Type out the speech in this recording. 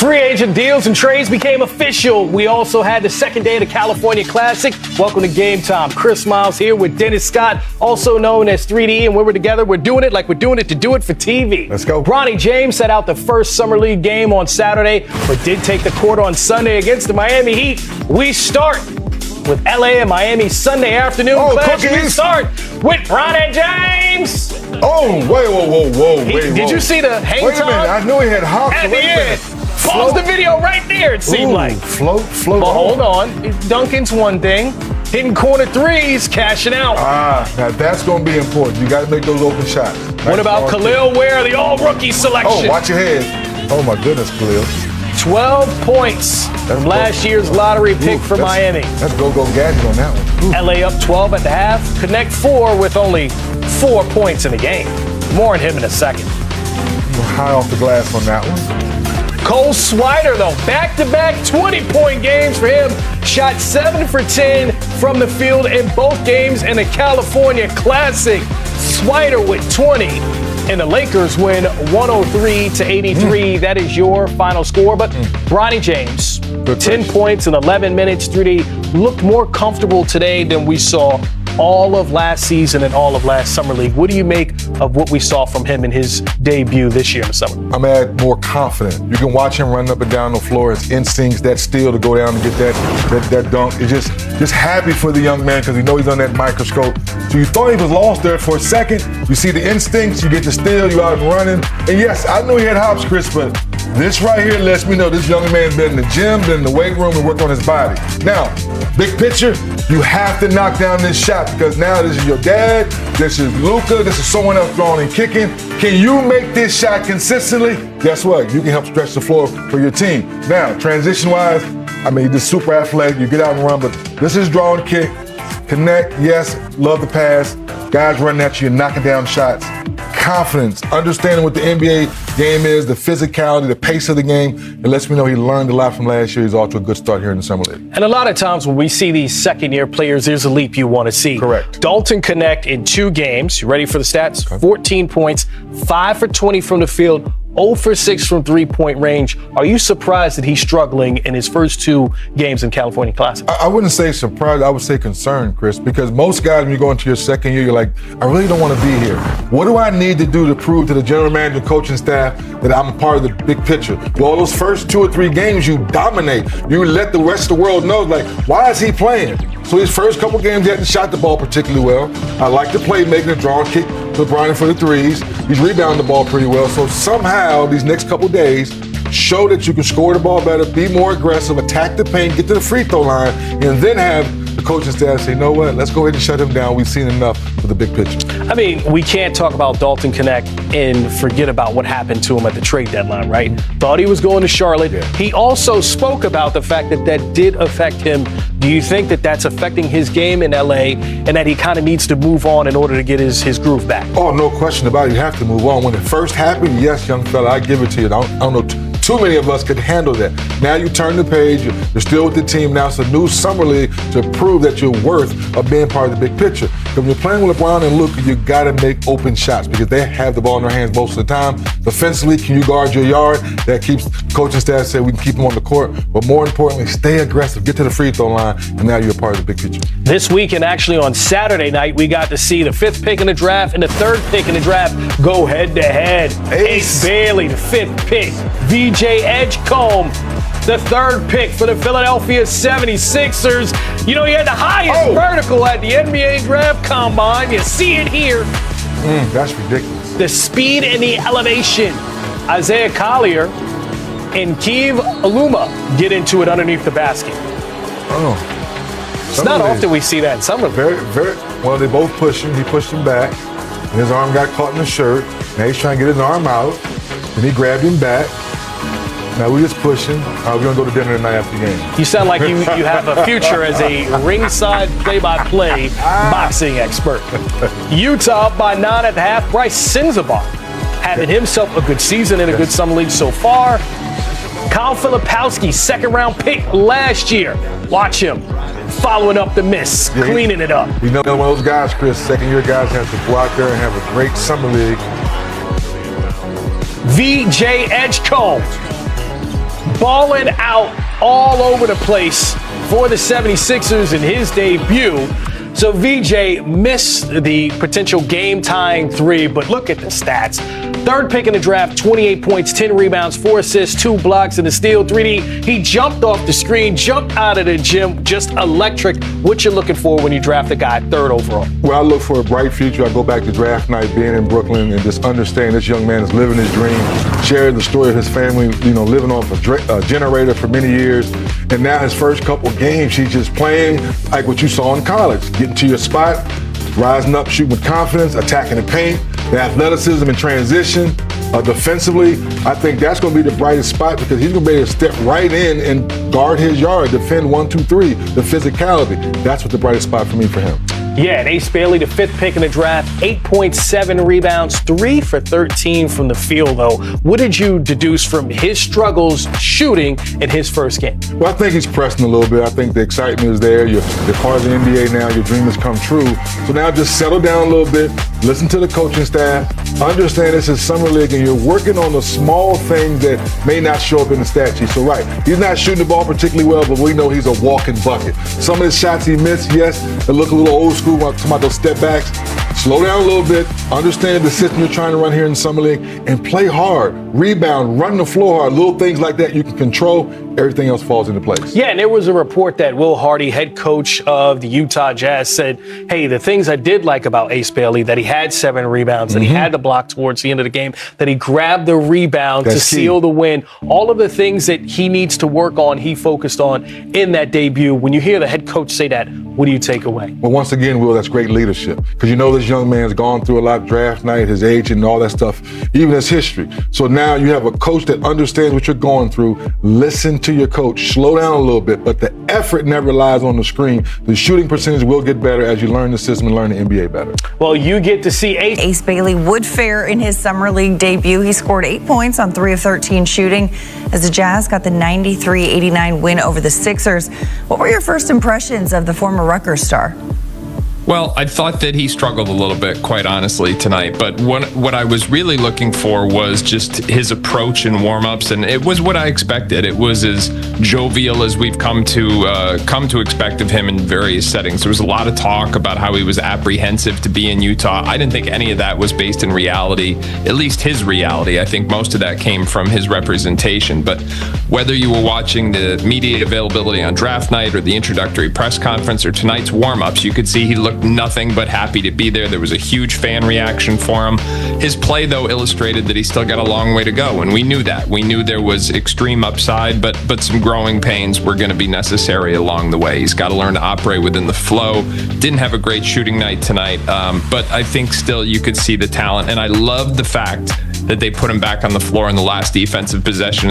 Free agent deals and trades became official. We also had the second day of the California Classic. Welcome to Game Time. Chris Miles here with Dennis Scott, also known as 3D. And when we're together, we're doing it like we're doing it to do it for TV. Let's go. Bronny James set out the first Summer League game on Saturday, but did take the court on Sunday against the Miami Heat. We start with LA and Miami Sunday afternoon. We start with Bronny James. Oh, wait. Did you see the hang time? Wait a minute, I knew he had hops. At the end. Pause the video right there, it seemed like. Float. But hold on. Duncan's one thing. Hitting corner threes, cashing out. Now that's going to be important. You got to make those open shots. What about Khalil Ware, the all-rookie selection? Oh, watch your head. Oh, my goodness, Khalil. 12 points from last year's lottery pick for Miami. That's go-go gadget on that one. LA up 12 at the half. Connect 4 with only 4 points in the game. More on him in a second. High off the glass on that one. Cole Swider, though, back-to-back 20-point games for him. Shot 7 for 10 from the field in both games in the California Classic. Swider with 20, and the Lakers win 103-83. That is your final score. But Bronny James, 10 points in 11 minutes, 3D, looked more comfortable today than we saw all of last season and all of last Summer League. What do you make of what we saw from him in his debut this year in the summer? I'm more confident. You can watch him run up and down the floor. His instincts, that steal to go down and get that dunk. It's just happy for the young man because you know he's on that microscope. So you thought he was lost there for a second. You see the instincts, you get the steal, you out and running. And yes, I knew he had hops, Chris, but this right here lets me know this young man's been in the gym, been in the weight room, and worked on his body. Now, big picture, you have to knock down this shot because now this is your dad, this is Luka, this is someone else throwing and kicking. Can you make this shot consistently? Guess what? You can help stretch the floor for your team. Now, transition-wise, you're just super athletic. You get out and run, but this is draw and kick. Connect, yes, love the pass. Guys running at you, knocking down shots. Confidence, understanding what the NBA game is, the physicality, the pace of the game. It lets me know he learned a lot from last year. He's off to a good start here in the Summer League. And a lot of times when we see these second-year players, there's a leap you want to see. Correct. Dalton Connect in 2 games. You ready for the stats? Okay. 14 points, 5 for 20 from the field, 0 for 6 from three-point range. Are you surprised that he's struggling in his first 2 games in California Classic? I wouldn't say surprised. I would say concerned, Chris, because most guys, when you go into your second year, you're like, I really don't want to be here. What do I need to do to prove to the general manager, coaching staff that I'm a part of the big picture? Well, those first 2 or 3 games, you dominate. You let the rest of the world know, like, why is he playing? So his first couple games, he hadn't shot the ball particularly well. I like the play, making a draw and kick to Bronny for the threes. He's rebounding the ball pretty well. So somehow, these next couple days, show that you can score the ball better, be more aggressive, attack the paint, get to the free throw line, and then have the coaching staff say, you know what, let's go ahead and shut him down. We've seen enough for the big picture. We can't talk about Dalton Connect and forget about what happened to him at the trade deadline, right? Thought he was going to Charlotte. Yeah. He also spoke about the fact that did affect him. Do you think that that's affecting his game in LA and that he kind of needs to move on in order to get his groove back? Oh, no question about it. You have to move on. When it first happened, yes, young fella, I give it to you. I don't know. Too many of us could handle that. Now you turn the page, you're still with the team. Now it's a new Summer League to prove that you're worth of being part of the big picture. Because when you're playing with LeBron and Luka, you got to make open shots because they have the ball in their hands most of the time. Defensively, can you guard your yard? That keeps coaching staff say we can keep them on the court. But more importantly, stay aggressive, get to the free throw line, and now you're a part of the big picture. This week and actually on Saturday night, we got to see the 5th pick in the draft and the 3rd pick in the draft go head-to-head. Ace Bailey, the 5th pick. VJ Edgecomb, the 3rd pick for the Philadelphia 76ers. You know, he had the highest vertical at the NBA draft combine. You see it here. That's ridiculous. The speed and the elevation. Isaiah Collier and Kiev Aluma get into it underneath the basket. It's not often we see that in summer. Well, they both pushed him. He pushed him back. And his arm got caught in the shirt. Now he's trying to get his arm out. Then he grabbed him back. Now we're just pushing. We're going to go to dinner tonight after the game. You sound like you have a future as a ringside play-by-play boxing expert. Utah up by 9 at the half. Bryce Sensabaugh having himself a good season in a good summer league so far. Kyle Filipowski, 2nd-round pick last year. Watch him following up the miss, cleaning it up. You know, one of those guys, Chris, second-year guys have to go out there and have a great summer league. VJ Edgecomb, balling out all over the place for the 76ers in his debut. So VJ missed the potential game-tying three, but look at the stats. Third pick in the draft, 28 points, 10 rebounds, 4 assists, 2 blocks, and a steal. 3D, he jumped off the screen, jumped out of the gym, just electric. What you looking for when you draft a guy third overall? Well, I look for a bright future. I go back to draft night, being in Brooklyn, and just understand this young man is living his dream, sharing the story of his family, living off a generator for many years. And now his first couple games, he's just playing like what you saw in college, getting to your spot, rising up, shooting with confidence, attacking the paint, the athleticism in transition. Defensively, I think that's going to be the brightest spot because he's going to be able to step right in and guard his yard, defend 1, 2, 3, the physicality. That's what the brightest spot for me for him. Yeah, and Ace Bailey, the 5th pick in the draft, 8.7 rebounds, 3 for 13 from the field, though. What did you deduce from his struggles shooting in his first game? Well, I think he's pressing a little bit. I think the excitement is there. You're part of the NBA now. Your dream has come true. So now just settle down a little bit, listen to the coaching staff, understand this is summer league and you're working on the small things that may not show up in the stat sheet. So right, he's not shooting the ball particularly well, but we know he's a walking bucket. Some of the shots he missed, yes, they look a little old school, talking about those step backs. Slow down a little bit, understand the system you're trying to run here in summer league, and play hard, rebound, run the floor hard, little things like that you can control. Everything else falls into place. Yeah, and there was a report that Will Hardy, head coach of the Utah Jazz, said, hey, the things I did like about Ace Bailey, that he had 7 rebounds, that he had the block towards the end of the game, that he grabbed the rebound to seal the win. All of the things that he needs to work on, he focused on in that debut. When you hear the head coach say that, what do you take away? Well, once again, Will, that's great leadership. Because you know this young man's gone through a lot, draft night, his age and all that stuff, even his history. So now you have a coach that understands what you're going through. Listen to your coach. Slow down a little bit, but the effort never lies on the screen. The shooting percentage will get better as you learn the system and learn the NBA better. Well, you get to see Ace Bailey would fare in his summer league debut. He scored 8 points on 3 of 13 shooting as the Jazz got the 93-89 win over the Sixers. What were your first impressions of the former Rutgers star? Well, I thought that he struggled a little bit, quite honestly, tonight. But what I was really looking for was just his approach in warm-ups, and it was what I expected. It was as jovial as we've come to expect of him in various settings. There was a lot of talk about how he was apprehensive to be in Utah. I didn't think any of that was based in reality, at least his reality. I think most of that came from his representation. But whether you were watching the media availability on draft night or the introductory press conference or tonight's warm-ups, you could see he looked nothing but happy to be there. There was a huge fan reaction for him. His play, though, illustrated that he still got a long way to go, and we knew that. We knew there was extreme upside, but some growing pains were going to be necessary along the way. He's got to learn to operate within the flow. Didn't have a great shooting night tonight, but I think still you could see the talent, and I love the fact that they put him back on the floor in the last defensive possession